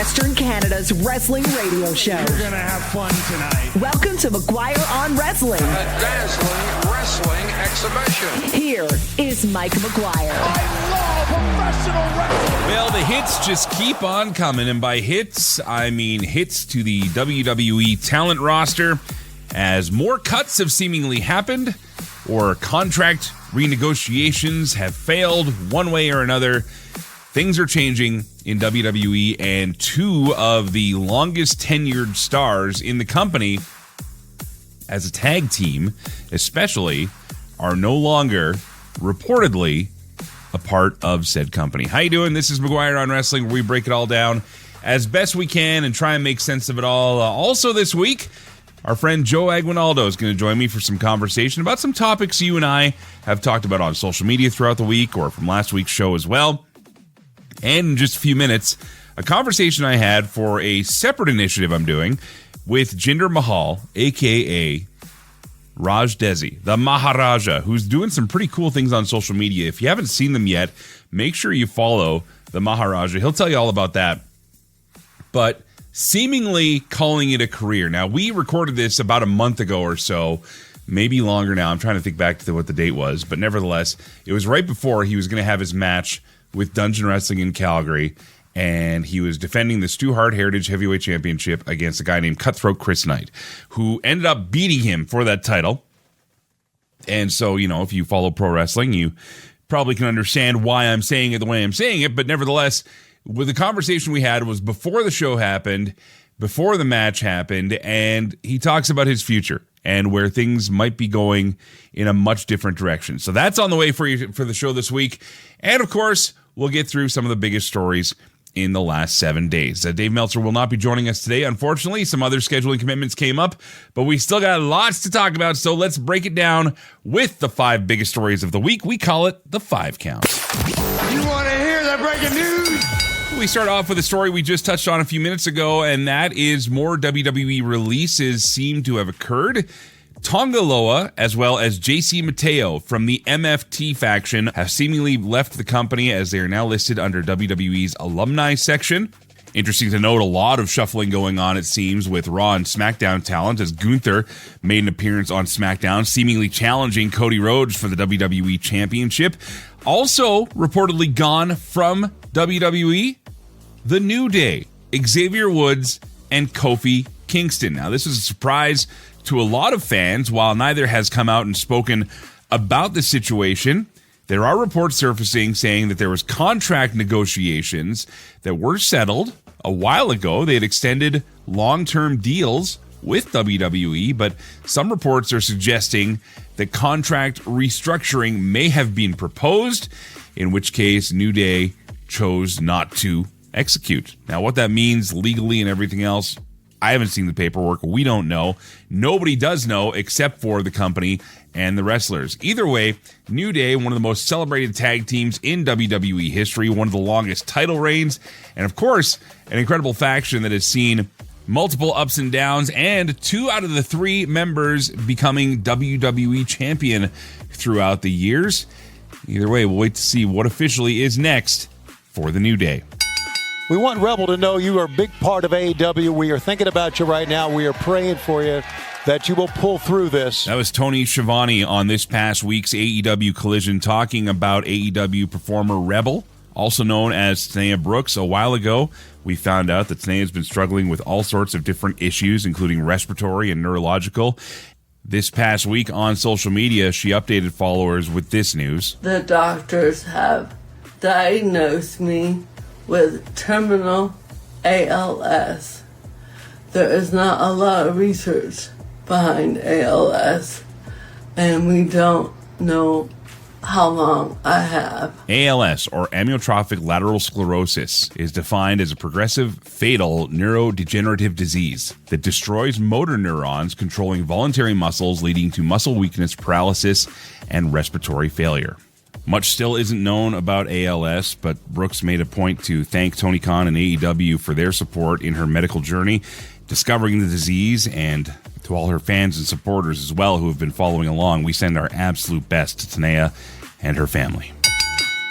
Western Canada's wrestling radio show. You're going to have fun tonight. Welcome to McGuire on Wrestling. A dazzling wrestling exhibition. Here is Mike McGuire. I love professional wrestling. Well, the hits just keep on coming, and by hits, I mean hits to the WWE talent roster, as more cuts have seemingly happened, or contract renegotiations have failed one way or another. Things are changing in WWE, and two of the longest tenured stars in the company as a tag team, especially, are no longer reportedly a part of said company. How you doing? This is McGuire on Wrestling, where we break it all down as best we can and try and make sense of it all. Also this week, our friend Joe Aguinaldo is going to join me for some conversation about some topics you and I have talked about on social media throughout the week, or from last week's show as well. And in just a few minutes, a conversation I had for a separate initiative I'm doing with Jinder Mahal, a.k.a. Raj Dhesi, the Maharaja, who's doing some pretty cool things on social media. If you haven't seen them yet, make sure you follow the Maharaja. He'll tell you all about that. But seemingly calling it a career. Now, we recorded this about a month ago or so, maybe longer now. I'm trying to think back to what the date was. But nevertheless, it was right before he was going to have his match with Dungeon Wrestling in Calgary, and he was defending the Stu Hart Heritage Heavyweight Championship against a guy named Cutthroat Chris Knight, who ended up beating him for that title. And so, you know, if you follow pro wrestling, you probably can understand why I'm saying it the way I'm saying it, but nevertheless, with the conversation we had was before the show happened, before the match happened, and he talks about his future and where things might be going in a much different direction. So that's on the way for you for the show this week. And of course, we'll get through some of the biggest stories in the last 7 days. Dave Meltzer will not be joining us today, unfortunately. Some other scheduling commitments came up, but we still got lots to talk about, so let's break it down with the 5 biggest stories of the week. We call it the 5 Count. You want to hear the breaking news? We start off with a story we just touched on a few minutes ago, and that is more WWE releases seem to have occurred. Tonga Loa, as well as JC Mateo from the MFT faction, have seemingly left the company, as they are now listed under WWE's alumni section. Interesting to note, a lot of shuffling going on, it seems, with Raw and SmackDown talent, as Gunther made an appearance on SmackDown, seemingly challenging Cody Rhodes for the WWE Championship. Also reportedly gone from WWE, The New Day, Xavier Woods, and Kofi Kingston. Now, this is a surprise to a lot of fans. While neither has come out and spoken about the situation, there are reports surfacing saying that there was contract negotiations that were settled a while ago. They had extended long-term deals with WWE, but some reports are suggesting that contract restructuring may have been proposed, in which case New Day chose not to execute. Now, what that means legally and everything else, I haven't seen the paperwork. We don't know. Nobody does know except for the company and the wrestlers. Either way, New Day, one of the most celebrated tag teams in WWE history, one of the longest title reigns, and of course, an incredible faction that has seen multiple ups and downs, and 2 out of the 3 members becoming WWE Champion throughout the years. Either way, we'll wait to see what officially is next for the New Day. We want Rebel to know you are a big part of AEW. We are thinking about you right now. We are praying for you that you will pull through this. That was Tony Schiavone on this past week's AEW Collision talking about AEW performer Rebel, also known as Tanea Brooks. A while ago, we found out that Tanea has been struggling with all sorts of different issues, including respiratory and neurological. This past week on social media, she updated followers with this news. The doctors have diagnosed me with terminal ALS. There is not a lot of research behind ALS, and we don't know how long I have. ALS, or amyotrophic lateral sclerosis, is defined as a progressive, fatal neurodegenerative disease that destroys motor neurons controlling voluntary muscles, leading to muscle weakness, paralysis, and respiratory failure. Much still isn't known about ALS, but Brooks made a point to thank Tony Khan and AEW for their support in her medical journey, discovering the disease, and to all her fans and supporters as well who have been following along. We send our absolute best to Tanea and her family.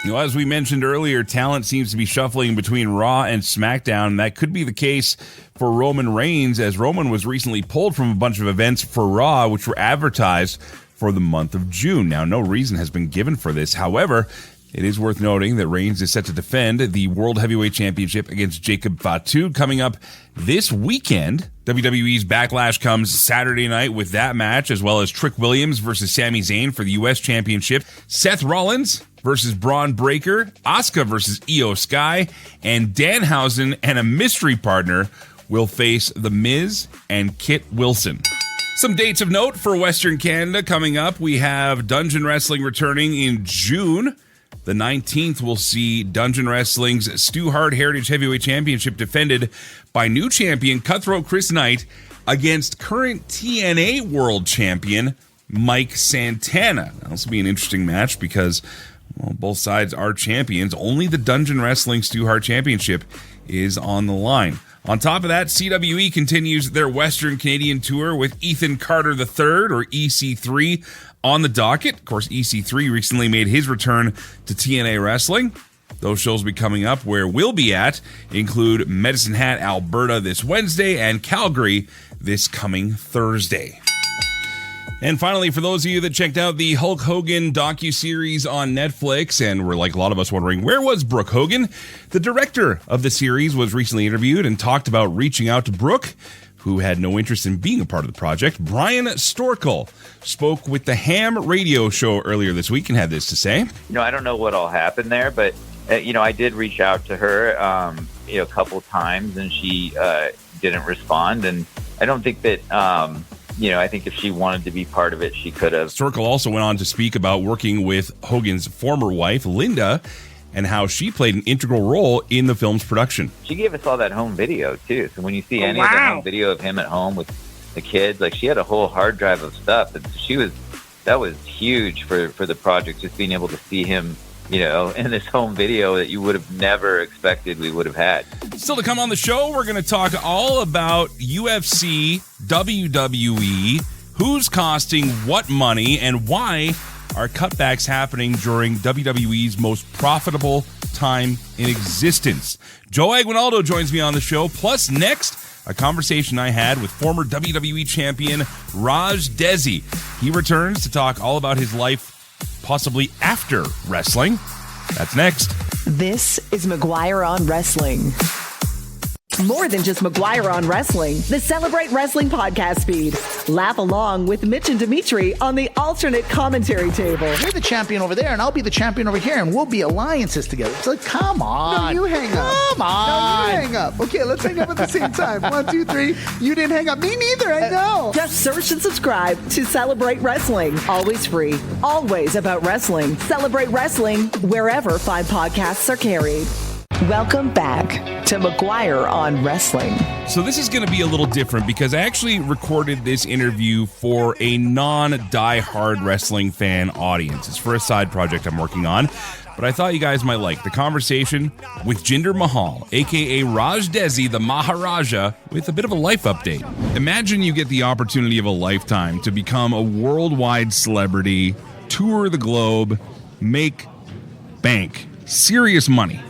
Well, as we mentioned earlier, talent seems to be shuffling between Raw and SmackDown, and that could be the case for Roman Reigns, as Roman was recently pulled from a bunch of events for Raw, which were advertised for the month of June. Now, no reason has been given for this. However, it is worth noting that Reigns is set to defend the World Heavyweight Championship against Jacob Fatu coming up this weekend. WWE's Backlash comes Saturday night with that match, as well as Trick Williams versus Sami Zayn for the U.S. Championship, Seth Rollins versus Braun Breaker, Asuka versus Io Sky, and Danhausen and a mystery partner will face The Miz and Kit Wilson. Some dates of note for Western Canada coming up. We have Dungeon Wrestling returning in June. The 19th will see Dungeon Wrestling's Stu Hart Heritage Heavyweight Championship defended by new champion Cutthroat Chris Knight against current TNA World Champion Mike Santana. This will be an interesting match because, well, both sides are champions. Only the Dungeon Wrestling Stu Hart Championship is on the line. On top of that, CWE continues their Western Canadian tour with Ethan Carter III, or EC3, on the docket. Of course, EC3 recently made his return to TNA Wrestling. Those shows will be coming up. Where we'll be at include Medicine Hat, Alberta this Wednesday and Calgary this coming Thursday. And finally, for those of you that checked out the Hulk Hogan docuseries on Netflix and were, like a lot of us, wondering, where was Brooke Hogan? The director of the series was recently interviewed and talked about reaching out to Brooke, who had no interest in being a part of the project. Brian Storkel spoke with the Ham radio show earlier this week and had this to say. I don't know what all happened there, but, I did reach out to her, a couple times, and she didn't respond. And I don't think that... I think if she wanted to be part of it, she could have. Storkel also went on to speak about working with Hogan's former wife, Linda, and how she played an integral role in the film's production. She gave us all that home video, too. So when you see any of the home video of him at home with the kids, like, she had a whole hard drive of stuff. And that was huge for the project, just being able to see him, in this home video that you would have never expected we would have had. Still to come on the show, we're going to talk all about UFC, WWE, who's costing what money, and why are cutbacks happening during WWE's most profitable time in existence. Joe Aguinaldo joins me on the show. Plus, next, a conversation I had with former WWE champion Raj Dhesi. He returns to talk all about his life possibly after wrestling. That's next. This is McGuire on Wrestling. More than just McGuire on Wrestling, the Celebrate Wrestling podcast feed. Laugh along with Mitch and Dimitri on the alternate commentary table. You're the champion over there, and I'll be the champion over here, and we'll be alliances together. It's like, come on. No, you hang up. Come on. No, you hang up. Okay, let's hang up at the same time. 1, 2, 3. You didn't hang up. Me neither. I know. Just search and subscribe to Celebrate Wrestling. Always free. Always about wrestling. Celebrate Wrestling wherever fine podcasts are carried. Welcome back to McGuire on Wrestling. So this is going to be a little different because I actually recorded this interview for a non-die-hard wrestling fan audience. It's for a side project I'm working on, but I thought you guys might like the conversation with Jinder Mahal, a.k.a. Raj Dhesi, the Maharaja, with a bit of a life update. Imagine you get the opportunity of a lifetime to become a worldwide celebrity, tour the globe, make bank, serious money.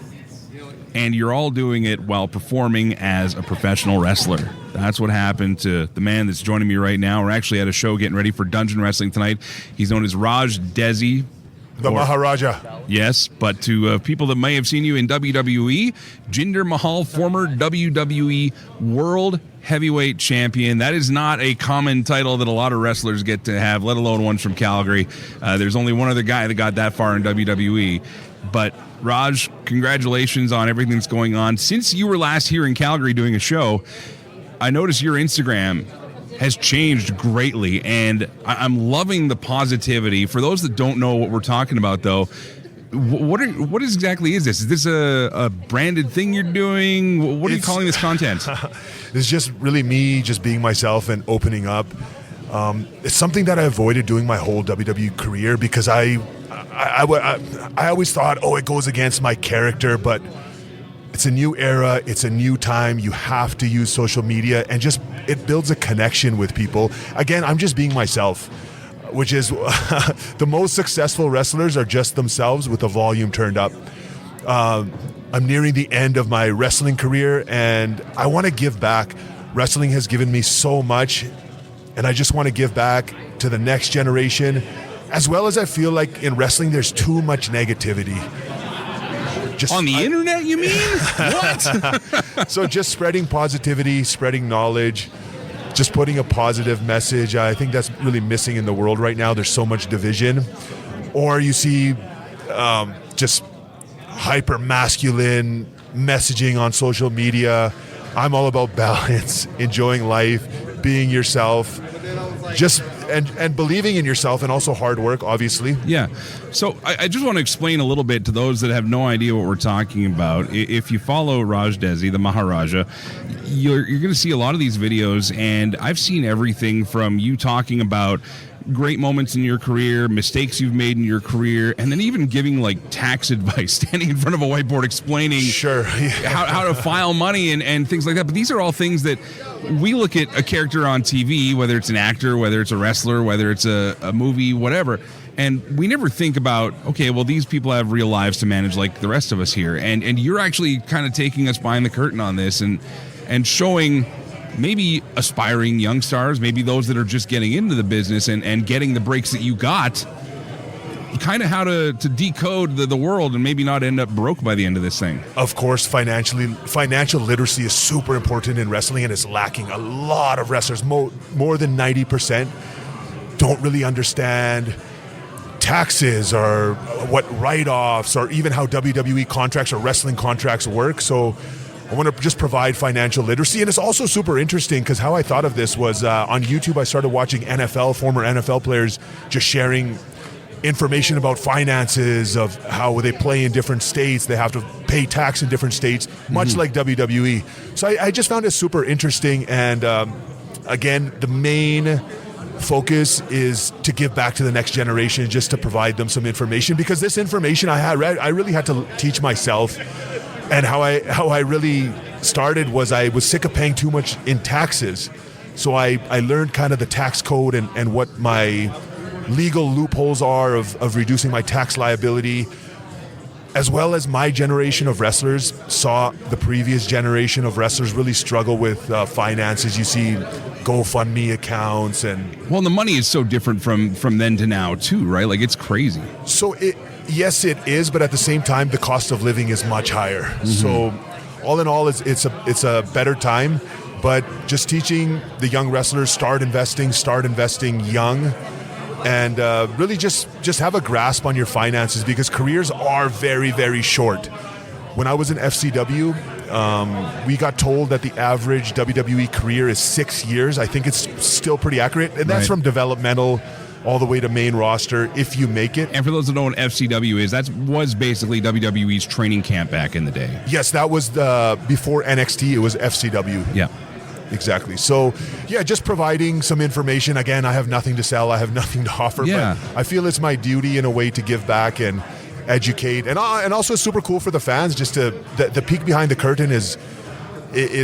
And you're all doing it while performing as a professional wrestler. That's what happened to the man that's joining me right now. We're actually at a show getting ready for Dungeon Wrestling tonight. He's known as Raj Dhesi. The Maharaja. Yes, but to people that may have seen you in WWE, Jinder Mahal, former WWE World Heavyweight Champion. That is not a common title that a lot of wrestlers get to have, let alone ones from Calgary. There's only one other guy that got that far in WWE. But Raj, congratulations on everything that's going on. Since you were last here in Calgary doing a show, I noticed your Instagram has changed greatly, and I'm loving the positivity. For those that don't know what we're talking about, though, what exactly is this? Is this a branded thing you're doing? What are you calling this content? It's just really me just being myself and opening up. It's something that I avoided doing my whole WWE career because I always thought, it goes against my character, but it's a new era, it's a new time. You have to use social media, and just it builds a connection with people. Again, I'm just being myself. which is the most successful wrestlers are just themselves with the volume turned up. I'm nearing the end of my wrestling career, and I want to give back. Wrestling has given me so much, and I just want to give back to the next generation, as well as I feel like in wrestling there's too much negativity. Just on the internet, you mean? What? So just spreading positivity, spreading knowledge, just putting a positive message. I think that's really missing in the world right now. There's so much division. Or you see just hyper masculine messaging on social media. I'm all about balance, enjoying life, being yourself, just and believing in yourself, and also hard work, obviously. Yeah. So I just want to explain a little bit to those that have no idea what we're talking about. If you follow Raj Dhesi, the Maharaja, you're going to see a lot of these videos, and I've seen everything from you talking about great moments in your career, mistakes you've made in your career, and then even giving like tax advice, standing in front of a whiteboard explaining how to file money and things like that. But these are all things that we look at a character on TV, whether it's an actor, whether it's a wrestler, whether it's a movie, whatever, and we never think about, okay, well, these people have real lives to manage like the rest of us here. And you're actually kind of taking us behind the curtain on this and showing maybe aspiring young stars, maybe those that are just getting into the business and getting the breaks that you got, kind of how to decode the world and maybe not end up broke by the end of this thing. Of course, financial literacy is super important in wrestling, and it's lacking. A lot of wrestlers, more than 90%, don't really understand taxes or what write-offs or even how WWE contracts or wrestling contracts work. So I want to just provide financial literacy. And it's also super interesting because how I thought of this was on YouTube, I started watching former NFL players just sharing information about finances, of how they play in different states. They have to pay tax in different states, much like WWE. So I just found it super interesting. And again, the main focus is to give back to the next generation, just to provide them some information, because this information I really had to teach myself. And how I really started was I was sick of paying too much in taxes. So I learned kind of the tax code and what my legal loopholes are of reducing my tax liability, as well as my generation of wrestlers saw the previous generation of wrestlers really struggle with finances. You see GoFundMe accounts Well, the money is so different from then to now too, right? Like, it's crazy. So yes, it is, but at the same time, the cost of living is much higher. So all in all, it's a better time, but just teaching the young wrestlers, start investing young, and really just have a grasp on your finances, because careers are very, very short. When I was in FCW, we got told that the average WWE career is 6 years. I think it's still pretty accurate, and that's from developmental all the way to main roster, if you make it. And for those that don't know what FCW is, that was basically WWE's training camp back in the day. Yes, that was before NXT, it was FCW. Yeah. Exactly. So, yeah, just providing some information. Again, I have nothing to sell. I have nothing to offer. Yeah. But I feel it's my duty in a way to give back and educate. And also super cool for the fans. Just the peek behind the curtain is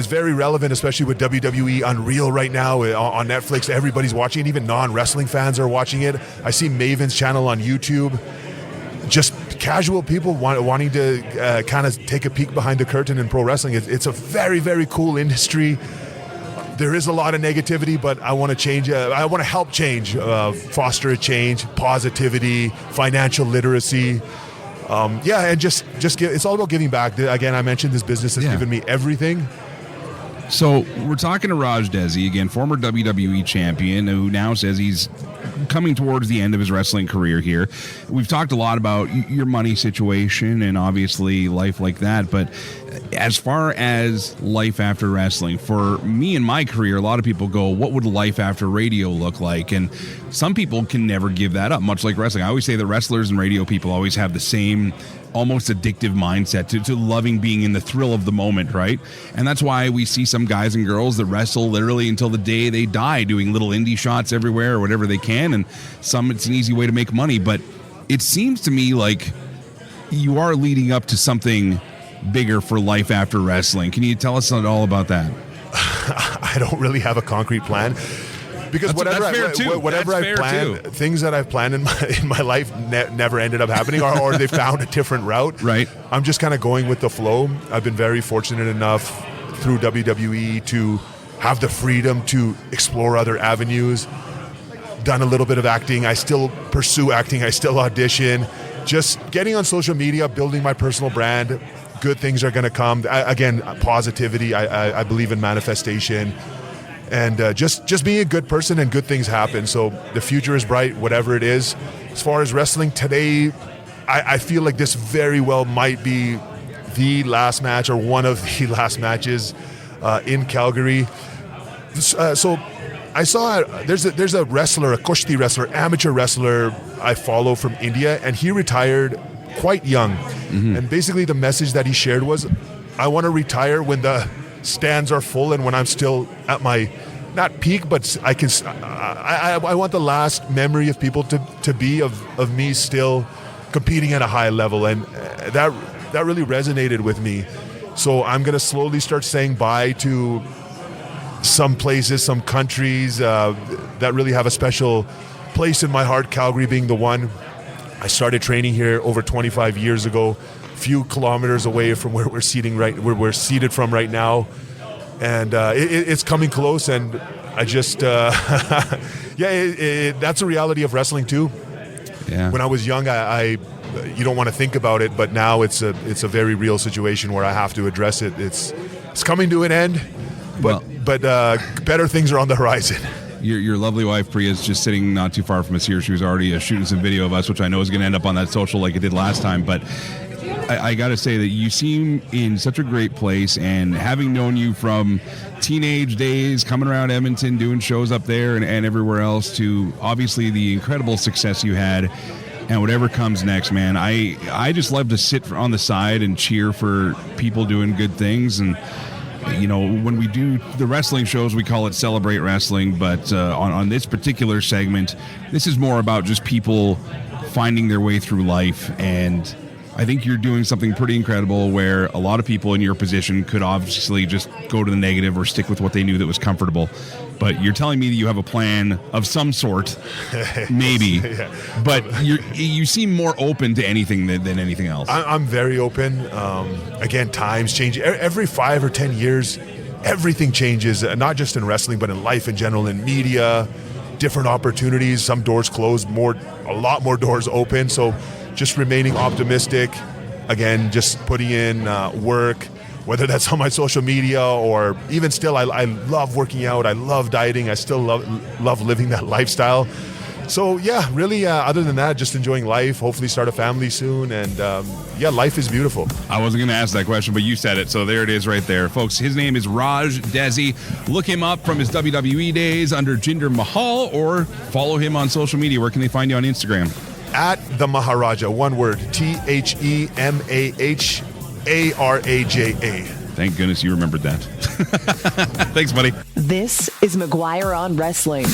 very relevant, especially with WWE Unreal right now on Netflix. Everybody's watching it. Even non-wrestling fans are watching it. I see Maven's channel on YouTube. Just casual people wanting to kind of take a peek behind the curtain in pro wrestling. It's a very, very cool industry. There is a lot of negativity, but I want to change. I want to help change, foster a change, positivity, financial literacy. And just give, it's all about giving back. Again, I mentioned this business has given me everything. So we're talking to Raj Dhesi, again, former WWE champion, who now says he's coming towards the end of his wrestling career here. We've talked a lot about your money situation and obviously life like that, but as far as life after wrestling, for me in my career, a lot of people go, what would life after radio look like? And some people can never give that up, much like wrestling. I always say that wrestlers and radio people always have the same almost addictive mindset to loving being in the thrill of the moment, right? And that's why we see some guys and girls that wrestle literally until the day they die, doing little indie shots everywhere or whatever they can, and some it's an easy way to make money. But it seems to me like you are leading up to something bigger for life after wrestling. Can you tell us all about that? I don't really have a concrete plan. because whatever I plan, too. things that I've planned in my life never ended up happening, or they found a different route. Right. I'm just kind of going with the flow. I've been very fortunate enough through WWE to have the freedom to explore other avenues. Done a little bit of acting. I still pursue acting. I still audition. Just getting on social media, building my personal brand. Good things are going to come. Again, positivity. I believe in manifestation. And just being a good person, and good things happen. So the future is bright, whatever it is. As far as wrestling today, I feel like this very well might be the last match, or one of the last matches in Calgary. So I saw there's a wrestler, a Kushti wrestler, amateur wrestler I follow from India, and he retired quite young. Mm-hmm. And basically the message that he shared was, I want to retire when the stands are full and when I'm still at my, not peak, but I want the last memory of people to be of me still competing at a high level. And that really resonated with me. So I'm going to slowly start saying bye to some places, some countries that really have a special place in my heart, Calgary being the one. I started training here over 25 years ago, a few kilometers away from where we're seated from right now. And it's coming close, and I just, that's a reality of wrestling too. Yeah. When I was young, I you don't want to think about it, but now it's a very real situation where I have to address it. It's coming to an end, but better things are on the horizon. Your lovely wife Priya is just sitting not too far from us here. She was already shooting some video of us, which I know is going to end up on that social like it did last time. But I got to say that you seem in such a great place, and having known you from teenage days, coming around Edmonton, doing shows up there and everywhere else, to obviously the incredible success you had. And whatever comes next, man, I just love to sit on the side and cheer for people doing good things. And you know, when we do the wrestling shows, we call it Celebrate Wrestling, but on this particular segment, this is more about just people finding their way through life. And I think you're doing something pretty incredible, where a lot of people in your position could obviously just go to the negative or stick with what they knew that was comfortable. But you're telling me that you have a plan of some sort, maybe, yeah. But you seem more open to anything than anything else. I'm very open. Again, times change. Every 5 or 10 years, everything changes, not just in wrestling, but in life in general, in media, different opportunities. Some doors close, a lot more doors open. So just remaining optimistic. Again, just putting in work, whether that's on my social media or even still, I love working out. I love dieting. I still love living that lifestyle. So yeah, really, other than that, just enjoying life, hopefully start a family soon. And life is beautiful. I wasn't going to ask that question, but you said it. So there it is right there. Folks, his name is Raj Dhesi. Look him up from his WWE days under Jinder Mahal, or follow him on social media. Where can they find you on Instagram? At the Maharaja, one word, TheMaharaja. Thank goodness you remembered that. Thanks, buddy. This is McGuire on Wrestling.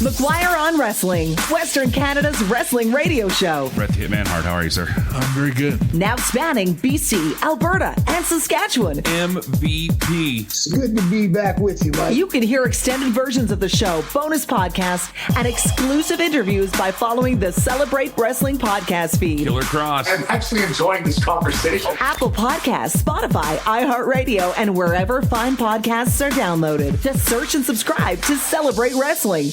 McGuire on Wrestling, Western Canada's wrestling radio show. Brett the Hitman Hart, how are you, sir? I'm very good. Now spanning BC, Alberta, and Saskatchewan. MVP. It's good to be back with you, Mike. You can hear extended versions of the show, bonus podcasts, and exclusive interviews by following the Celebrate Wrestling podcast feed. Killer Cross. I'm actually enjoying this conversation. Apple Podcasts, Spotify, iHeartRadio, and wherever fine podcasts are downloaded. Just search and subscribe to Celebrate Wrestling.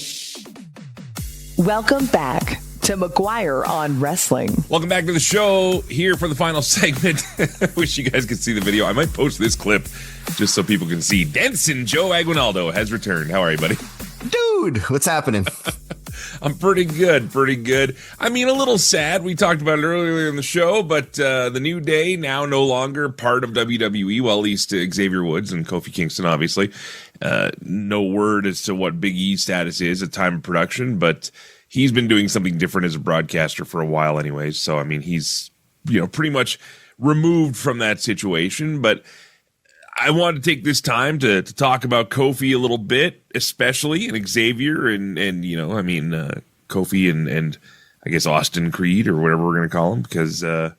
Welcome back to McGuire on Wrestling. Welcome back to the show, here for the final segment. Wish you guys could see the video. I might post this clip just so people can see. Denson Joe Aguinaldo has returned. How are you, buddy? Dude, what's happening? I'm pretty good. I mean, a little sad. We talked about it earlier in the show, but the New Day now no longer part of WWE, well, at least Xavier Woods and Kofi Kingston, obviously. No word as to what Big E's status is at time of production, but he's been doing something different as a broadcaster for a while anyways. So, I mean, he's, pretty much removed from that situation. But I wanted to take this time to talk about Kofi a little bit, especially, and Xavier and Kofi and I guess Austin Creed or whatever we're going to call him, because, to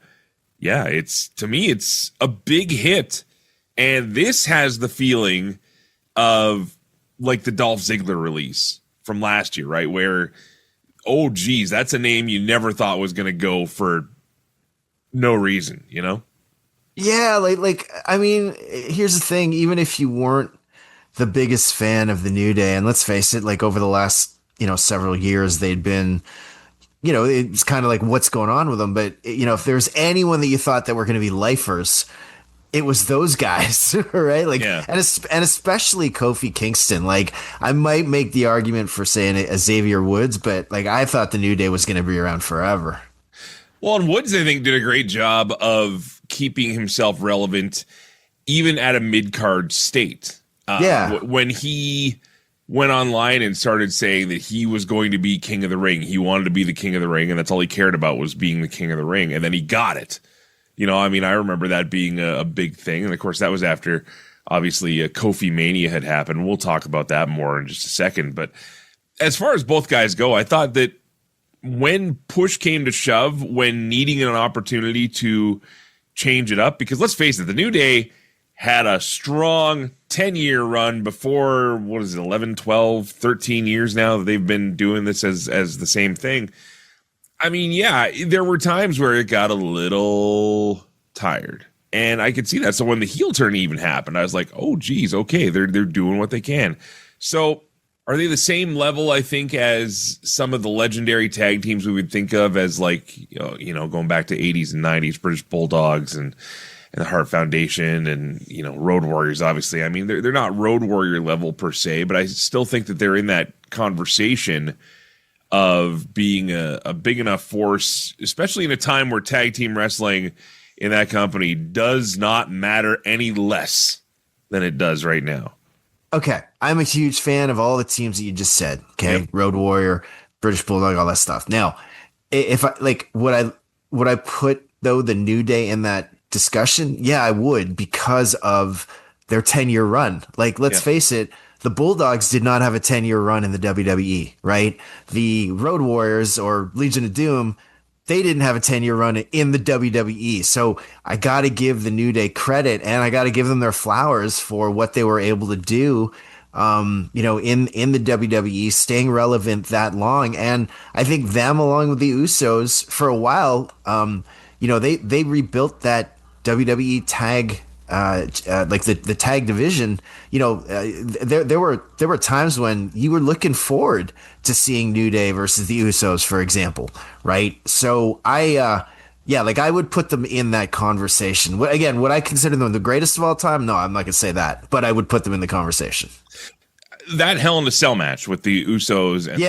me, it's a big hit. And this has the feeling of like the Dolph Ziggler release from last year, right? Where, oh, geez, that's a name you never thought was going to go for no reason, you know? Yeah, I mean, here's the thing. Even if you weren't the biggest fan of the New Day, and let's face it, like over the last, several years, they'd been, it's kind of like what's going on with them. But, if there's anyone that you thought that were going to be lifers, it was those guys, right? Like, yeah. and especially Kofi Kingston. Like, I might make the argument for saying Xavier Woods, but like, I thought the New Day was going to be around forever. Well, and Woods, I think, did a great job of keeping himself relevant, even at a mid-card state. When he went online and started saying that he was going to be King of the Ring, he wanted to be the King of the Ring, and that's all he cared about was being the King of the Ring, and then he got it. I remember that being a big thing. And, of course, that was after, obviously, Kofi Mania had happened. We'll talk about that more in just a second. But as far as both guys go, I thought that when push came to shove, when needing an opportunity to change it up, because let's face it, the New Day had a strong 10-year run before, 11, 12, 13 years now that they've been doing this as the same thing. I mean, yeah, there were times where it got a little tired, and I could see that. So when the heel turn even happened, I was like, oh, geez, okay, they're doing what they can. So are they the same level, I think, as some of the legendary tag teams we would think of as, like, going back to 80s and 90s, British Bulldogs and the Hart Foundation and, Road Warriors, obviously. I mean, they're not Road Warrior level per se, but I still think that they're in that conversation of being a big enough force, especially in a time where tag team wrestling in that company does not matter any less than it does right now. Okay, I'm a huge fan of all the teams that you just said. Okay, yep. Road Warrior, British Bulldog, all that stuff. Now, if I would I put though the New Day in that discussion? Yeah, I would, because of their 10-year run. Like, let's face it, the Bulldogs did not have a 10-year run in the WWE, right? The Road Warriors or Legion of Doom, they didn't have a 10-year run in the WWE. So I got to give the New Day credit, and I got to give them their flowers for what they were able to do, in the WWE, staying relevant that long. And I think them, along with the Usos, for a while, they rebuilt that WWE tag, like the tag division. There were times when you were looking forward to seeing New Day versus the Usos, for example, right? So I would put them in that conversation. Again, would I consider them the greatest of all time? No, I'm not gonna say that, but I would put them in the conversation. That Hell in a Cell match with the Usos. And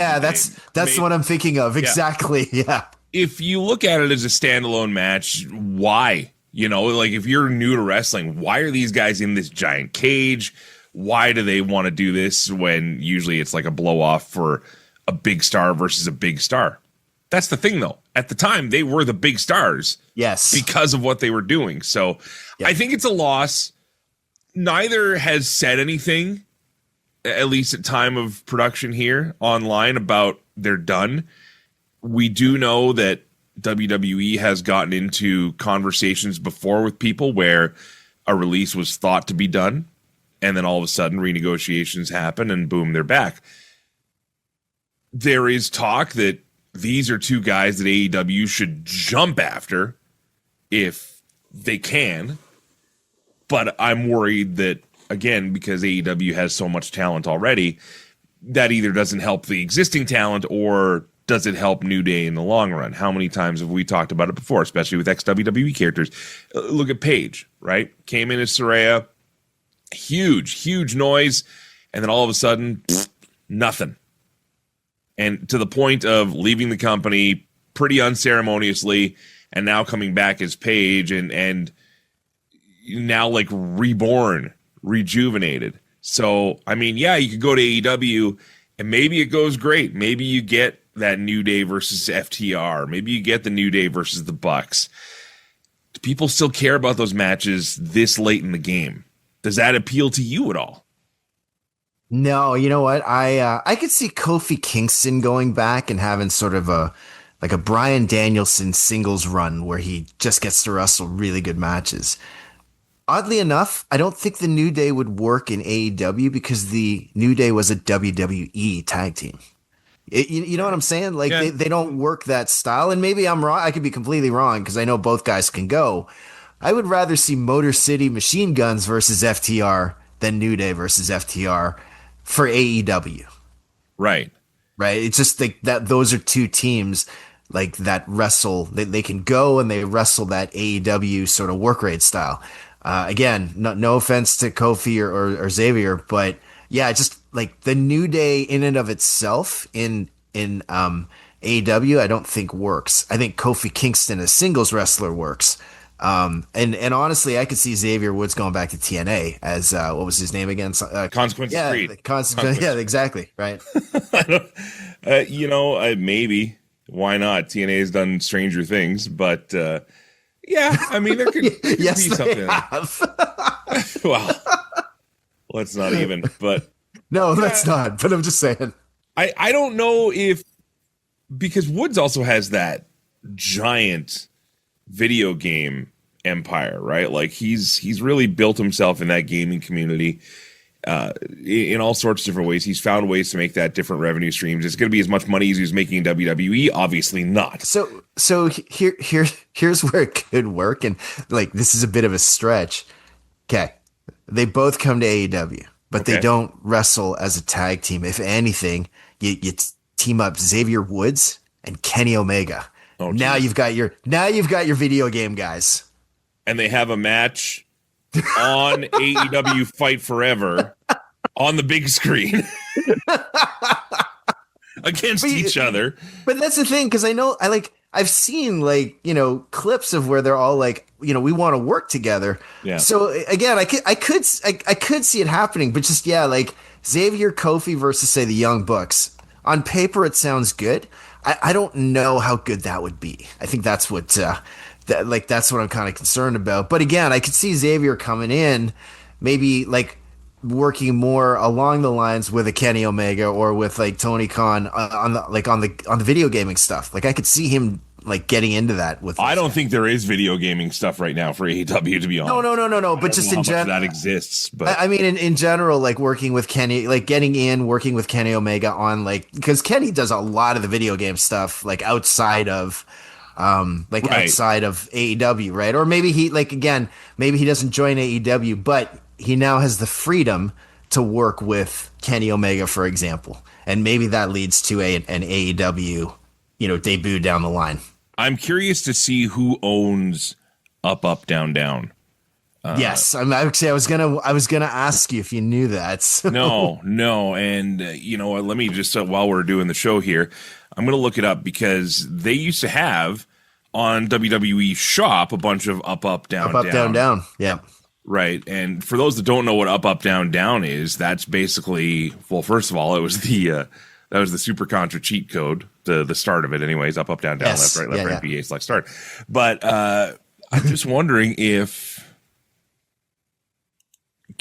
that's what I'm thinking of. Exactly. Yeah. If you look at it as a standalone match, why? Like, if you're new to wrestling, why are these guys in this giant cage? Why do they want to do this when usually it's like a blow off for a big star versus a big star? That's the thing, though. At the time, they were the big stars. Yes. Because of what they were doing. So I think it's a loss. Neither has said anything, at least at time of production here online, about they're done. We do know that WWE has gotten into conversations before with people where a release was thought to be done, and then all of a sudden renegotiations happen and boom, they're back. There is talk that these are two guys that AEW should jump after if they can, but I'm worried that, again, because AEW has so much talent already, that either doesn't help the existing talent or does it help New Day in the long run? How many times have we talked about it before, especially with ex-WWE characters? Look at Paige, right? Came in as Saraya, huge noise, and then all of a sudden, nothing. And to the point of leaving the company pretty unceremoniously, and now coming back as Paige, and now like reborn, rejuvenated. So, I mean, yeah, you could go to AEW, and maybe it goes great. Maybe you get that New Day versus FTR. Maybe you get the New Day versus the Bucks. Do people still care about those matches this late in the game? Does that appeal to you at all? No, you know what? I could see Kofi Kingston going back and having sort of a Bryan Danielson singles run where he just gets to wrestle really good matches. Oddly enough, I don't think the New Day would work in AEW because the New Day was a WWE tag team. You know what I'm saying? Like they don't work that style. And maybe I'm wrong. I could be completely wrong because I know both guys can go. I would rather see Motor City Machine Guns versus FTR than New Day versus FTR for AEW. Right. Right. It's just like that. Those are two teams like that wrestle. They can go and they wrestle that AEW sort of work rate style. Again, no offense to Kofi or Xavier, but yeah, just like the New Day in and of itself in AEW, I don't think works. I think Kofi Kingston as singles wrestler works. And honestly, I could see Xavier Woods going back to TNA as what was his name again? Consequence Street. Consequence. Yeah, exactly. Right. Maybe. Why not? TNA has done stranger things, but yeah, I mean, there could be something. Well, let's not even. But no, let's not. But I'm just saying. I don't know if because Woods also has that giant video game empire, right? Like he's really built himself in that gaming community in all sorts of different ways. He's found ways to make that different revenue streams. It's going to be as much money as he's making in WWE. Obviously not. So here's where it could work. And like, this is a bit of a stretch. Okay. They both come to AEW, but they don't wrestle as a tag team. If anything, you team up Xavier Woods and Kenny Omega. Oh, now you've got your video game guys. And they have a match on AEW Fight Forever on the big screen against each other. But that's the thing, because I've seen clips of where they're all like, we want to work together. Yeah. So again, I could see it happening, but just like Xavier Kofi versus say the Young Bucks. On paper, it sounds good. I don't know how good that would be. I think that's what that's what I'm kind of concerned about. But again, I could see Xavier coming in, maybe like working more along the lines with a Kenny Omega or with like Tony Khan on the video gaming stuff. Like I could see him like getting into that with. I don't think there is video gaming stuff right now for AEW, to be honest. No. But just in general, that exists. But I mean, in general, like working with Kenny, like working with Kenny Omega on because Kenny does a lot of the video game stuff, like outside of. Outside of AEW, right? Or maybe he maybe he doesn't join AEW, but he now has the freedom to work with Kenny Omega, for example, and maybe that leads to an AEW, debut down the line. I'm curious to see who owns Up, Down, Down. Yes, I was gonna ask you if you knew that. So. No, and let me just while we're doing the show here, I'm gonna look it up because they used to have on WWE Shop a bunch of Up, Down, Down. Yeah, right. And for those that don't know what Up, Down, Down is, that's basically first of all, it was that was the Super Contra cheat code, the start of it, anyways. Up, Down, Down, yes. left, right, BA / start. But I'm just wondering if.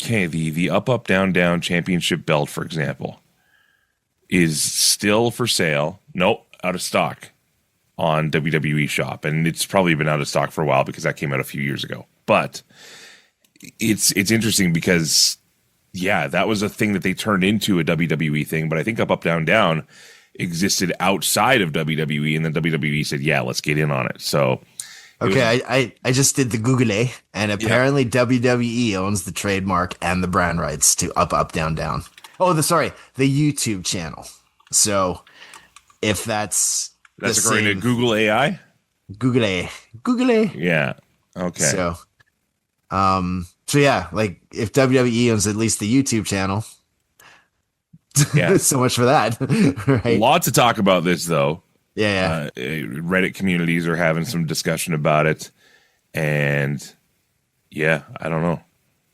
Okay, the Up, Down, Down championship belt, for example, is still for sale. Nope, out of stock on WWE Shop. And it's probably been out of stock for a while because that came out a few years ago. But it's interesting because, that was a thing that they turned into a WWE thing. But I think Up, Down, Down existed outside of WWE. And then WWE said, let's get in on it. So... Okay, I just did the Google, and apparently WWE owns the trademark and the brand rights to Up, Down, Down. Oh, the YouTube channel. So if that's according to Google AI? Google. Yeah. Okay. So like if WWE owns at least the YouTube channel. Yeah. So much for that. Right. Lots to talk about this though. Yeah. Reddit communities are having some discussion about it. And I don't know.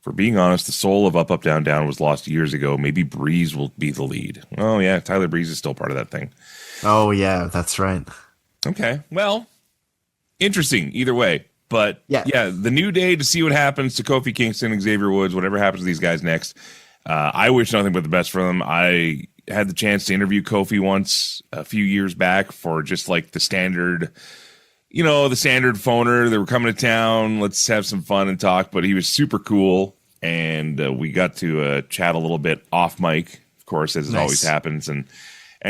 For being honest, the soul of Up, Down, Down was lost years ago. Maybe Breeze will be the lead. Oh, yeah. Tyler Breeze is still part of that thing. Oh, yeah. That's right. Okay. Well, interesting either way. But the New Day, to see what happens to Kofi Kingston and Xavier Woods, whatever happens to these guys next. I wish nothing but the best for them. I had the chance to interview Kofi once a few years back for just like the standard, the standard phoner. They were coming to town. Let's have some fun and talk. But he was super cool. And we got to chat a little bit off mic, of course, as it always happens. And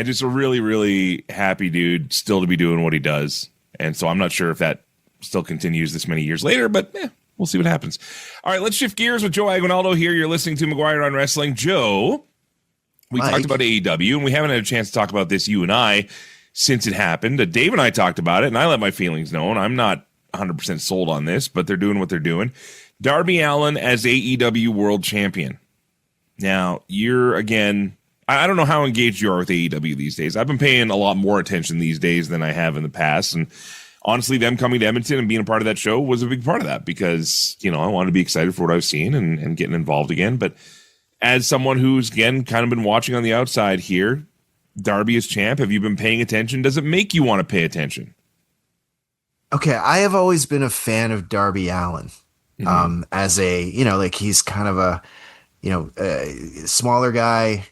just a really, really happy dude still to be doing what he does. And so I'm not sure if that still continues this many years later, but we'll see what happens. All right, let's shift gears with Joe Aguinaldo here. You're listening to McGuire on Wrestling. Joe, we talked about AEW, and we haven't had a chance to talk about this, you and I, since it happened. Dave and I talked about it, and I let my feelings known. I'm not 100% sold on this, but they're doing what they're doing. Darby Allin as AEW World Champion. Now, you're, again, I don't know how engaged you are with AEW these days. I've been paying a lot more attention these days than I have in the past, and honestly, them coming to Edmonton and being a part of that show was a big part of that because, I wanted to be excited for what I've seen and getting involved again. But as someone who's, again, kind of been watching on the outside here, Darby is champ. Have you been paying attention? Does it make you want to pay attention? Okay, I have always been a fan of Darby Allin. As a, he's kind of a, smaller guy,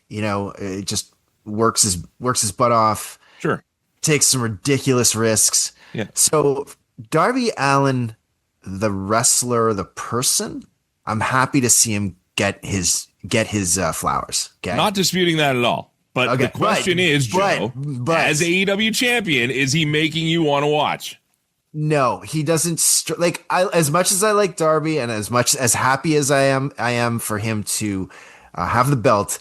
just works his butt off. Sure. Takes some ridiculous risks. Yeah. So Darby Allin, the wrestler, the person, I'm happy to see him get his flowers. Okay. Not disputing that at all. But the question is, Joe, as AEW champion, is he making you want to watch? No, he doesn't. As much as I like Darby, and as much as happy as I am for him to have the belt,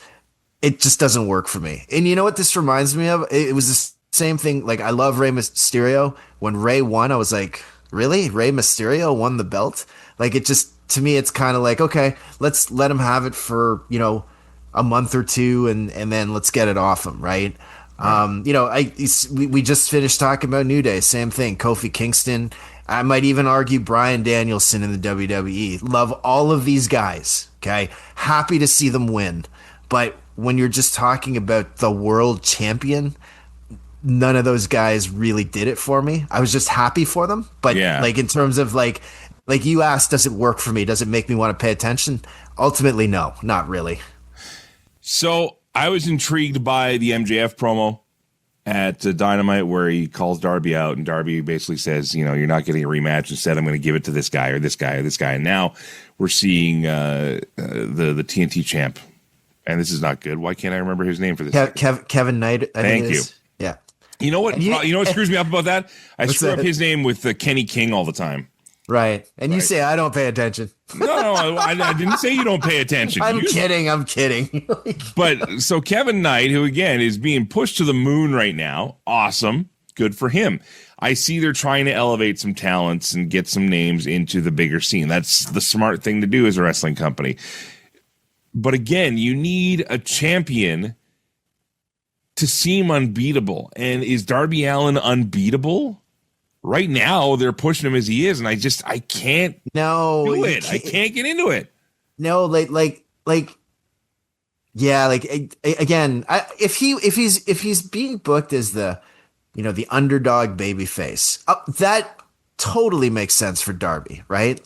it just doesn't work for me. And you know what this reminds me of? It was the same thing. Like, I love Rey Mysterio. When Rey won, I was like, really? Rey Mysterio won the belt? Like, it just, to me, it's kind of like, okay, let's let him have it for a month or two, and then let's get it off him, right? We just finished talking about New Day. Same thing. Kofi Kingston. I might even argue Bryan Danielson in the WWE. Love all of these guys. Okay. Happy to see them win. But when you're just talking about the world champion, none of those guys really did it for me. I was just happy for them. But in terms of like you asked, does it work for me? Does it make me want to pay attention? Ultimately, no, not really. So I was intrigued by the MJF promo at Dynamite where he calls Darby out, and Darby basically says, you're not getting a rematch. Instead, I'm going to give it to this guy or this guy or this guy. And now we're seeing the TNT champ, and this is not good. Why can't I remember his name for this? Kevin Knight. Thank you. Yeah. You know what? What screws me up about that? I screw up his name with Kenny King all the time. Right. And you say I don't pay attention. No, I didn't say you don't pay attention. I'm kidding. But so Kevin Knight, who again is being pushed to the moon right now, awesome, good for him. I see they're trying to elevate some talents and get some names into the bigger scene. That's the smart thing to do as a wrestling company. But again, you need a champion to seem unbeatable. And is Darby Allin unbeatable? Right now, they're pushing him as he is, and I can't do it. I can't get into it. No, if he's being booked as the underdog babyface, that totally makes sense for Darby, right?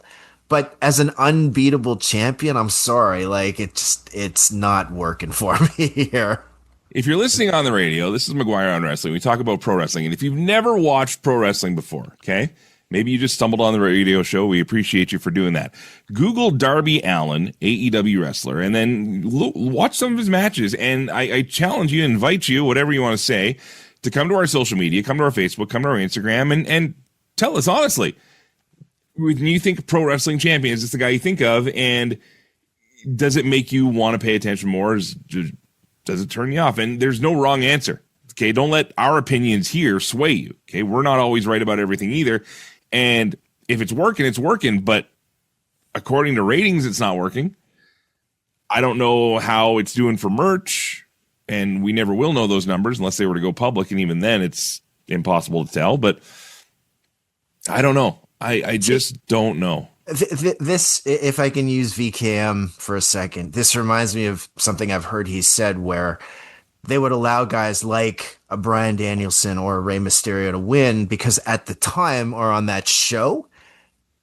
But as an unbeatable champion, I'm sorry, it's not working for me here. If you're listening on the radio, this is McGuire on Wrestling. We talk about pro wrestling. And if you've never watched pro wrestling before, okay, maybe you just stumbled on the radio show. We appreciate you for doing that. Google Darby Allin, AEW wrestler, and then watch some of his matches. And I challenge you, invite you, whatever you want to say, to come to our social media, come to our Facebook, come to our Instagram, and tell us honestly, when you think pro wrestling champion, is this the guy you think of? And does it make you want to pay attention more? Does it turn you off? And there's no wrong answer. Okay, don't let our opinions here sway you. Okay, we're not always right about everything either. And if it's working, it's working. But according to ratings, it's not working. I don't know how it's doing for merch, and we never will know those numbers unless they were to go public. And even then, it's impossible to tell. But I don't know. I just don't know. This, if I can use VKM for a second, this reminds me of something I've heard he said where they would allow guys like a Bryan Danielson or a Rey Mysterio to win because at the time or on that show,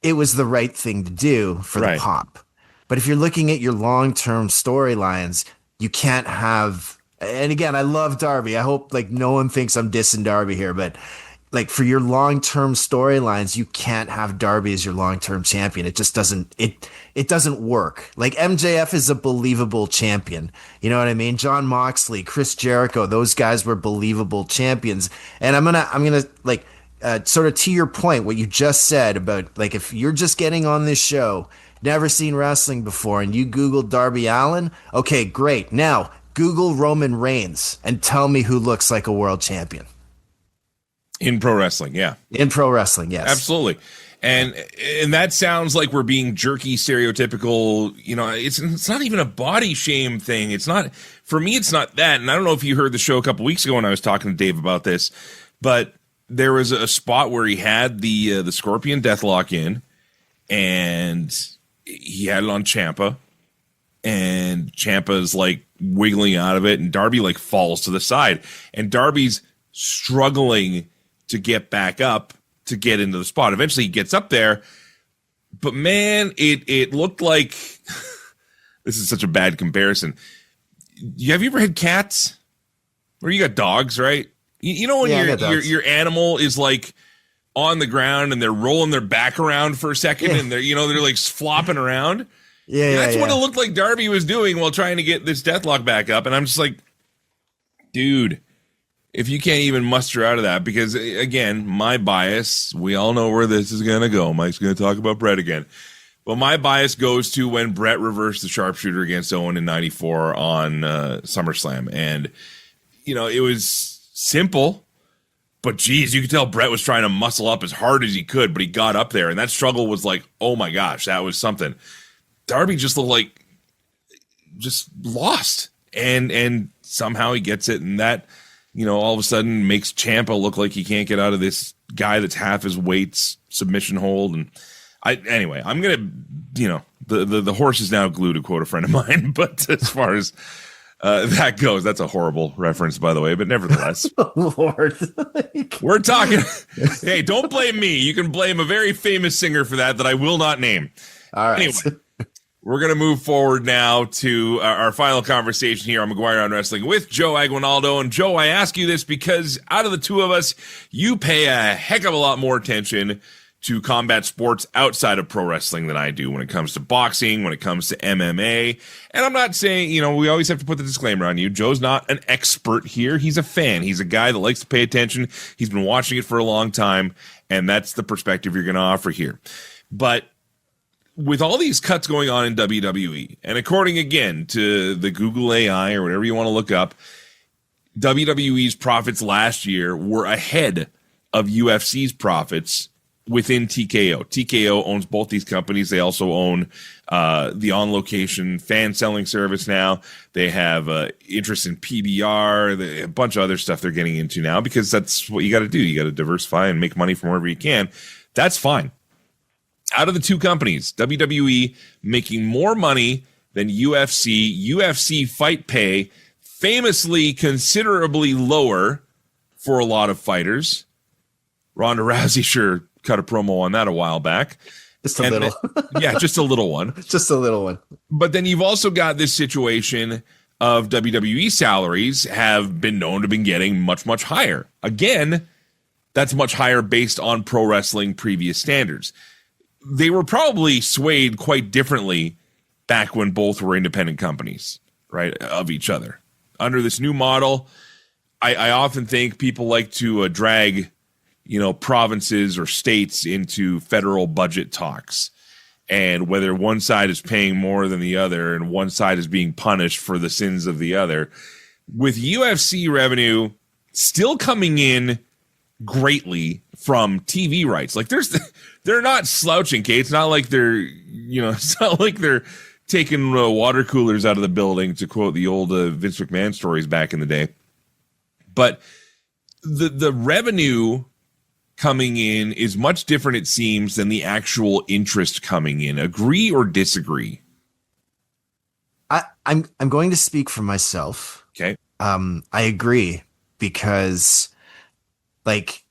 it was the right thing to do for the pop. But if you're looking at your long-term storylines, you can't have, and again, I love Darby. I hope no one thinks I'm dissing Darby here, but like for your long-term storylines, you can't have Darby as your long-term champion. It just doesn't, it doesn't work. Like MJF is a believable champion. You know what I mean? John Moxley, Chris Jericho, those guys were believable champions. And I'm gonna like, sort of to your point, what you just said about like, if you're just getting on this show, never seen wrestling before, and you Googled Darby Allin, okay, great. Now Google Roman Reigns and tell me who looks like a world champion. In pro wrestling, yeah. In pro wrestling, yes. Absolutely. And that sounds like we're being jerky, stereotypical. You know, it's not even a body shame thing. It's not, for me, it's not that. And I don't know if you heard the show a couple weeks ago when I was talking to Dave about this, but there was a spot where he had the Scorpion Deathlock in, and he had it on Ciampa, and Ciampa's like wiggling out of it, and Darby like falls to the side, and Darby's struggling to get back up to get into the spot. Eventually he gets up there, but man, it looked like this is such a bad comparison. Have you ever had cats? Or you got dogs, right? You know when your animal is like on the ground and they're rolling their back around for a second, and they're like flopping around. That's what it looked like Darby was doing while trying to get this deathlock back up. And I'm just like, dude, if you can't even muster out of that, because again, my bias, we all know where this is going to go. Mike's going to talk about Brett again. But my bias goes to when Brett reversed the sharpshooter against Owen in 94 on SummerSlam. And, you know, it was simple, but geez, you could tell Brett was trying to muscle up as hard as he could, but he got up there. And that struggle was like, oh my gosh, that was something. Darby just looked like just lost. And somehow he gets it. And that, you know, all of a sudden makes Ciampa look like he can't get out of this guy that's half his weight's submission hold. And anyway, I'm going to, you know, the horse is now glued, to quote a friend of mine. But as far as that goes, that's a horrible reference, by the way. But nevertheless, Lord, we're talking. Hey, don't blame me. You can blame a very famous singer for that I will not name. All right. Anyway. We're going to move forward now to our final conversation here on McGuire on Wrestling with Joe Aguinaldo. And Joe, I ask you this because out of the two of us, you pay a heck of a lot more attention to combat sports outside of pro wrestling than I do when it comes to boxing, when it comes to MMA. And I'm not saying, you know, we always have to put the disclaimer on you. Joe's not an expert here. He's a fan. He's a guy that likes to pay attention. He's been watching it for a long time. And that's the perspective you're going to offer here. But with all these cuts going on in WWE, and according again to the Google AI or whatever you want to look up, WWE's profits last year were ahead of UFC's profits within TKO. TKO owns both these companies. They also own the on-location fan selling service now. They have interest in PBR, a bunch of other stuff they're getting into now, because that's what you got to do. You got to diversify and make money from wherever you can. That's fine. Out of the two companies, WWE making more money than UFC. UFC fight pay famously considerably lower for a lot of fighters. Ronda Rousey sure cut a promo on that a while back. Just a little. Yeah, just a little one. Just a little one. But then you've also got this situation of WWE salaries have been known to be getting much, much higher. Again, that's much higher based on pro wrestling previous standards. They were probably swayed quite differently back when both were independent companies, right, of each other. Under this new model, I often think people like to drag, you know, provinces or states into federal budget talks, and whether one side is paying more than the other and one side is being punished for the sins of the other. With UFC revenue still coming in greatly from TV rights. Like they're not slouching, Kate. It's not like they're, you know, it's not like they're taking water coolers out of the building, to quote the old Vince McMahon stories back in the day. But the revenue coming in is much different, it seems, than the actual interest coming in. Agree or disagree? I'm going to speak for myself. Okay. I agree, because like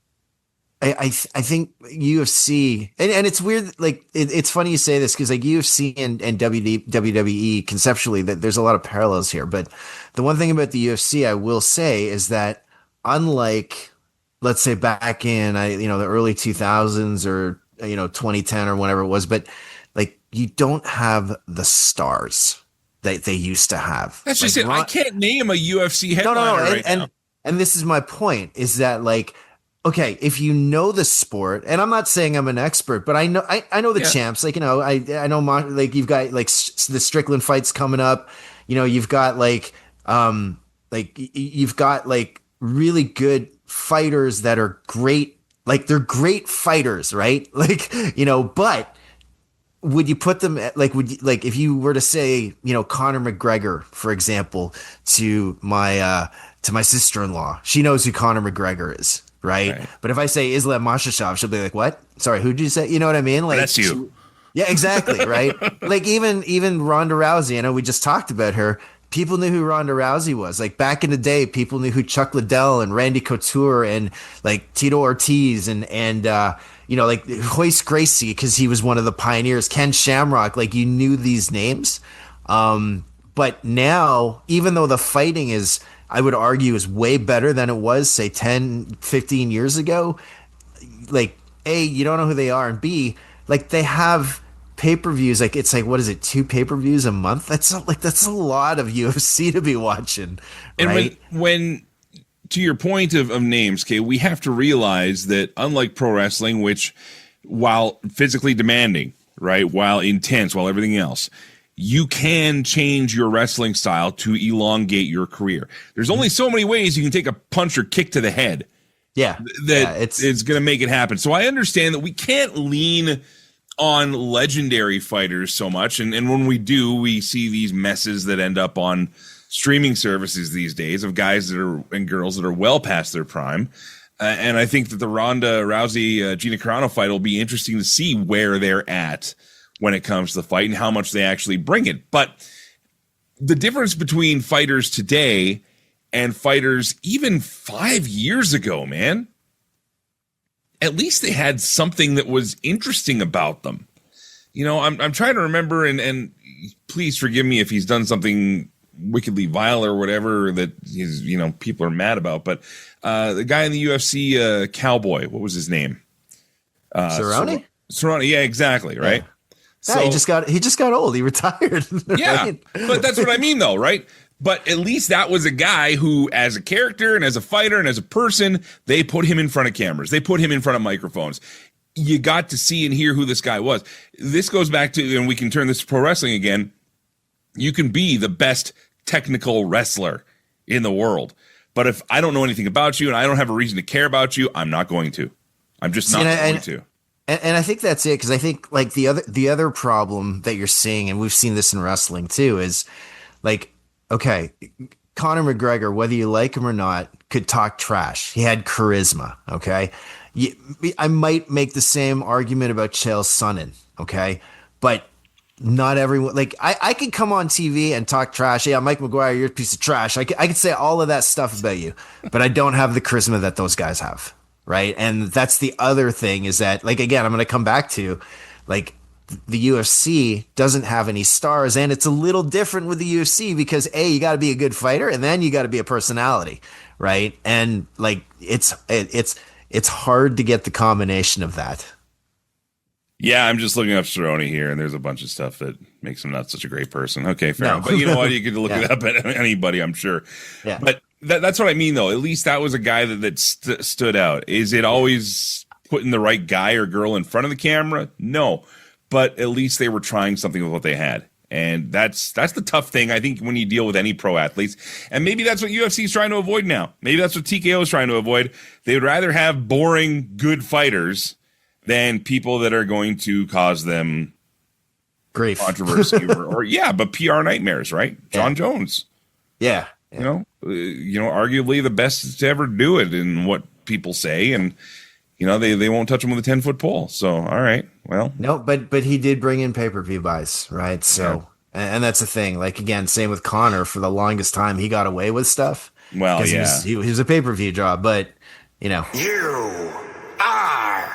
I think UFC, and it's weird, like it's funny you say this, because like UFC and WWE conceptually, that there's a lot of parallels here. But the one thing about the UFC I will say is that unlike let's say back in the early 2000s or 2010 or whatever it was, but like you don't have the stars that they used to have. That's just it. I can't name a UFC headliner right now. And this is my point, is that like, okay, if you know the sport, and I'm not saying I'm an expert, but I know the champs. Like, I know like you've got like the Strickland fights coming up. You've got you've got like really good fighters that are great. Like they're great fighters, right? Like, but would you put them at, if you were to say, Conor McGregor, for example, to my sister-in-law, she knows who Conor McGregor is. Right. But if I say Islam Makhachev, she'll be like, what? Sorry, who'd you say? You know what I mean? Like, that's you. Yeah, exactly. Right. Like even Ronda Rousey, I know we just talked about her. People knew who Ronda Rousey was. Like back in the day, people knew who Chuck Liddell and Randy Couture and like Tito Ortiz and like Hoist Gracie, because he was one of the pioneers. Ken Shamrock, like you knew these names. But now, even though the fighting is, I would argue, is way better than it was, say, 10, 15 years ago. Like, A, you don't know who they are, and B, like, they have pay-per-views. Like, it's like, what is it, 2 pay-per-views a month? That's a lot of UFC to be watching, right? And when to your point of names, Kay, we have to realize that unlike pro wrestling, which, while physically demanding, right, while intense, while everything else, you can change your wrestling style to elongate your career. There's only so many ways you can take a punch or kick to the head. Yeah. It's going to make it happen. So I understand that we can't lean on legendary fighters so much. And when we do, we see these messes that end up on streaming services these days of guys and girls that are well past their prime. And I think that the Ronda Rousey, Gina Carano fight will be interesting to see where they're at when it comes to the fight and how much they actually bring it. But the difference between fighters today and fighters even 5 years ago, man, at least they had something that was interesting about them. I'm trying to remember, and please forgive me if he's done something wickedly vile or whatever that he's, people are mad about. But the guy in the UFC, Cowboy, what was his name? Cerrone? Cerrone, yeah, exactly, right? Yeah. So, he just got old. He retired. Yeah, right? But that's what I mean, though, right? But at least that was a guy who, as a character and as a fighter and as a person, they put him in front of cameras. They put him in front of microphones. You got to see and hear who this guy was. This goes back to, and we can turn this to pro wrestling again. You can be the best technical wrestler in the world. But if I don't know anything about you and I don't have a reason to care about you, I'm not going to. I'm just not going to. And I think that's it, because I think like the other problem that you're seeing, and we've seen this in wrestling too, is like, okay, Conor McGregor, whether you like him or not, could talk trash. He had charisma. Okay, I might make the same argument about Chael Sonnen. Okay, but not everyone. Like I could come on TV and talk trash. Yeah, Mike McGuire, you're a piece of trash. I could say all of that stuff about you, but I don't have the charisma that those guys have. Right. And that's the other thing, is that, like, again, I'm going to come back to, like, the UFC doesn't have any stars, and it's a little different with the UFC because you got to be a good fighter, and then you got to be a personality. Right. And like, it's hard to get the combination of that. Yeah, I'm just looking up Cerrone here, and there's a bunch of stuff that makes him not such a great person. Okay, fair enough. But you know what? You could look it up at anybody, I'm sure. Yeah. But that's what I mean, though. At least that was a guy that stood out. Is it always putting the right guy or girl in front of the camera? No. But at least they were trying something with what they had. And that's the tough thing, I think, when you deal with any pro athletes. And maybe that's what UFC is trying to avoid now. Maybe that's what TKO is trying to avoid. They would rather have boring, good fighters than people that are going to cause them grief, controversy, or but PR nightmares, right? John Jones. Yeah. Arguably the best to ever do it in what people say. And, they won't touch him with a 10-foot pole. So, all right, well. No, but he did bring in pay-per-view buys, right? So, and that's the thing. Like, again, same with Conor. For the longest time, he got away with stuff. Well, yeah. He was a pay-per-view draw, but, You are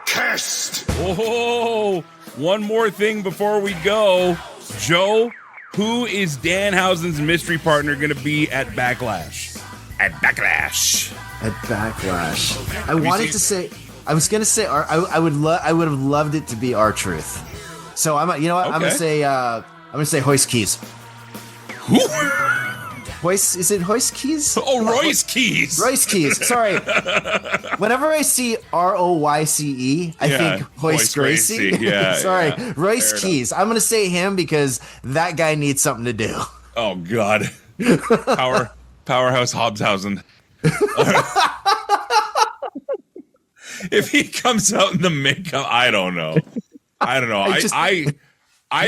cursed. Whoa, one more thing before we go. Joe, who is Danhausen's mystery partner going to be at Backlash? at Backlash. At Backlash. I was gonna say I would have loved it to be R-Truth. So I'm gonna say Hoist Keys. Who? Is it Hoist Keys? Oh, Royce Keys. Royce Keys. Sorry. Whenever I see ROYCE, I think Hoist Gracie. Yeah. Sorry, yeah. Royce Keys. I'm gonna say him because that guy needs something to do. Oh God. Powerhouse Hobbshausen. If he comes out in the makeup, I don't know. I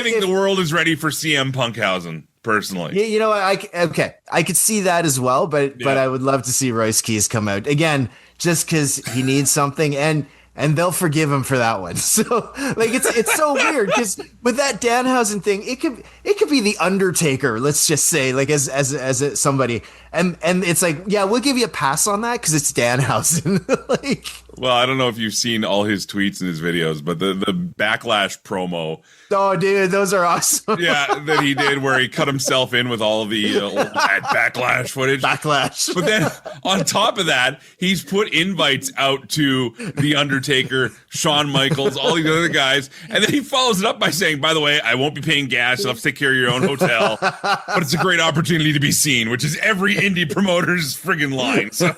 think the world is ready for CM Punkhausen. Personally, yeah, you know, I could see that as well, but I would love to see Royce Keys come out again, just because he needs something, and they'll forgive him for that one. So, like, it's so weird because with that Danhausen thing, it could be the Undertaker. Let's just say, like, as somebody, and it's like, yeah, we'll give you a pass on that because it's Danhausen. Like, well, I don't know if you've seen all his tweets and his videos, but the Backlash promo. Oh, dude, those are awesome. Yeah, that he did where he cut himself in with all of the old Backlash footage. Backlash. But then on top of that, he's put invites out to The Undertaker, Shawn Michaels, all these other guys. And then he follows it up by saying, by the way, I won't be paying gas. You'll have to take care of your own hotel. But it's a great opportunity to be seen, which is every indie promoter's friggin' line. So.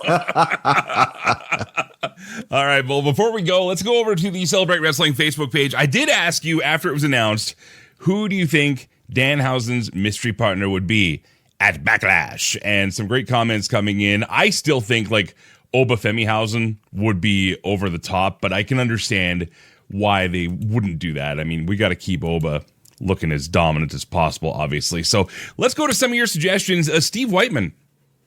All right, well, before we go, let's go over to the Celebrate Wrestling Facebook page. I did ask you after it was announced, who do you think Danhausen's mystery partner would be at Backlash? And some great comments coming in. I still think like Oba Femihausen would be over the top, but I can understand why they wouldn't do that. I mean, we got to keep Oba looking as dominant as possible, obviously. So let's go to some of your suggestions. Steve Whiteman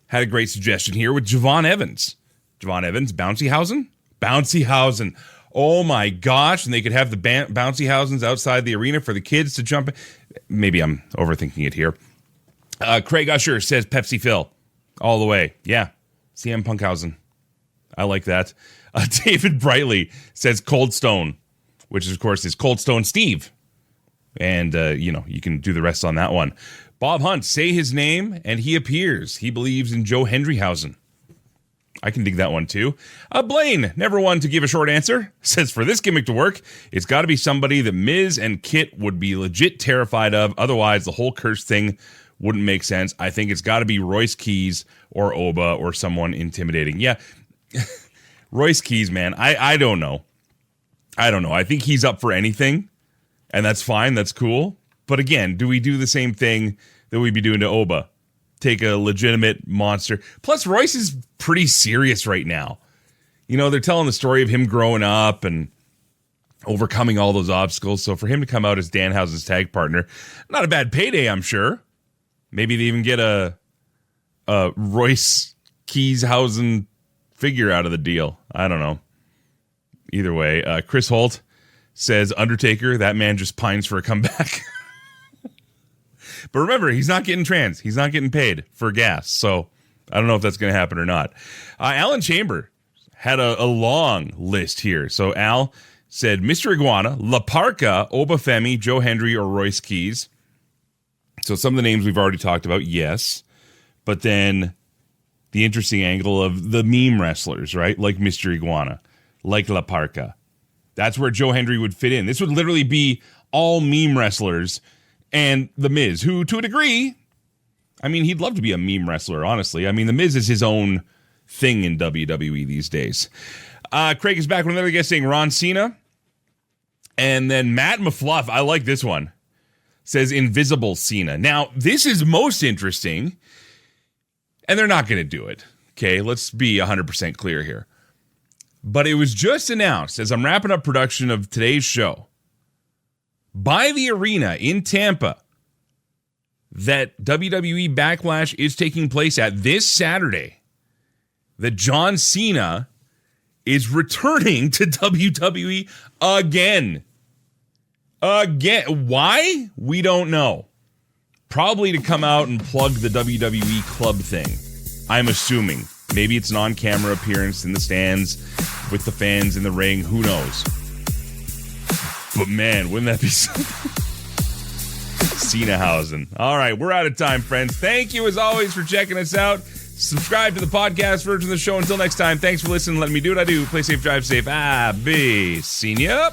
had a great suggestion here with Javon Evans. Javon Evans, Bouncyhausen? Bouncyhausen. Oh my gosh. And they could have the Bouncyhausens outside the arena for the kids to jump in. Maybe I'm overthinking it here. Craig Usher says Pepsi Phil. All the way. Yeah. CM Punkhausen. I like that. David Brightly says Cold Stone, which of course is Cold Stone Steve. And, you can do the rest on that one. Bob Hunt, say his name and he appears. He believes in Joe Hendryhausen. I can dig that one too. Blaine, never one to give a short answer, says for this gimmick to work, it's got to be somebody that Miz and Kit would be legit terrified of. Otherwise, the whole curse thing wouldn't make sense. I think it's got to be Royce Keys or Oba or someone intimidating. Yeah, Royce Keys, man. I don't know. I think he's up for anything, and that's fine. That's cool. But again, do we do the same thing that we'd be doing to Oba? Take a legitimate monster. Plus, Royce is pretty serious right now. You know, they're telling the story of him growing up and overcoming all those obstacles. So for him to come out as Danhausen's tag partner, not a bad payday, I'm sure. Maybe they even get a Royce Keyshausen figure out of the deal. I don't know. Either way, Chris Holt says, Undertaker, that man just pines for a comeback. But remember, he's not getting trans. He's not getting paid for gas. So I don't know if that's going to happen or not. Alan Chamber had a long list here. So Al said Mr. Iguana, La Parca, Oba Femi, Joe Hendry, or Royce Keys. So some of the names we've already talked about, yes. But then the interesting angle of the meme wrestlers, right? Like Mr. Iguana, like La Parca. That's where Joe Hendry would fit in. This would literally be all meme wrestlers. And The Miz, who, to a degree, I mean, he'd love to be a meme wrestler, honestly. I mean, The Miz is his own thing in WWE these days. Craig is back with another guest saying Ron Cena. And then Matt McFluff, I like this one, says Invisible Cena. Now, this is most interesting, and they're not going to do it. Okay, let's be 100% clear here. But it was just announced, as I'm wrapping up production of today's show, by the arena in Tampa, that WWE Backlash is taking place at this Saturday, that John Cena is returning to WWE again. Again. Why? We don't know. Probably to come out and plug the WWE club thing. I'm assuming. Maybe it's an on-camera appearance in the stands with the fans in the ring. Who knows? But man, wouldn't that be something? Cenahausen. All right, we're out of time, friends. Thank you, as always, for checking us out. Subscribe to the podcast version of the show. Until next time, thanks for listening. Let me do what I do. Play safe, drive safe. Be seen ya.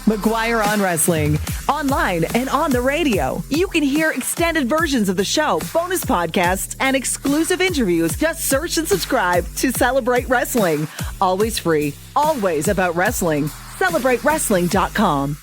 McGuire on Wrestling, online and on the radio. You can hear extended versions of the show, bonus podcasts, and exclusive interviews. Just search and subscribe to Celebrate Wrestling. Always free, always about wrestling. CelebrateWrestling.com.